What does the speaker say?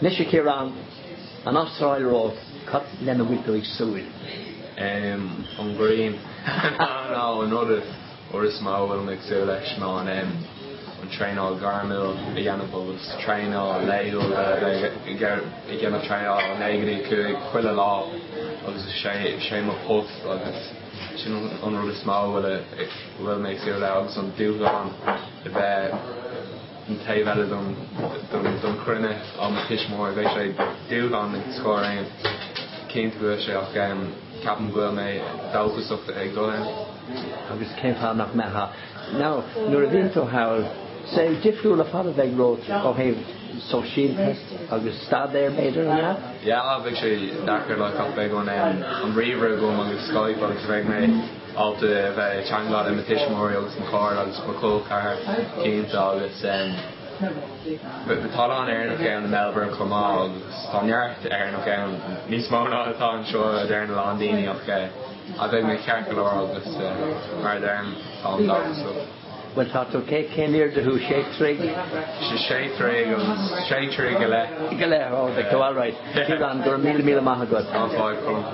Nisha Ciarán, an Australia road, cut then a week to each Saol. On green. No, another or a small will make selection on train all Garmil, the Yanabos, train all Lego, again a train all negative, quite a lot. I was a shame of puff, I was under the small will make selection on Dugan, the bed. And tell you that done Crunne on the Fishmore, they say Dugan scoring, caint to go Captain Guilme, that was stuff that I got in. I just came from Meha. Now, Nuravito Howell, say, difficult of how they wrote, okay, so she I was start there later on that? Yeah, I've actually darker like a big one on Reaver going on the Skype, I was very all the Changlot and the Fishmore, I was in car, I was McCall car, caint, all this, but the thought on Aaron again in Melbourne come on Stonyard to Aaron again Nice Mona all the time sure they're in the Londini okay I think my character or just right there and Tom Dog and stuff. Well thought okay came here to who Shake Trig? She's Shake Trig Gaeilge oh they go alright. Ciarán, go a mil mahagod. Oh, 5 Colm.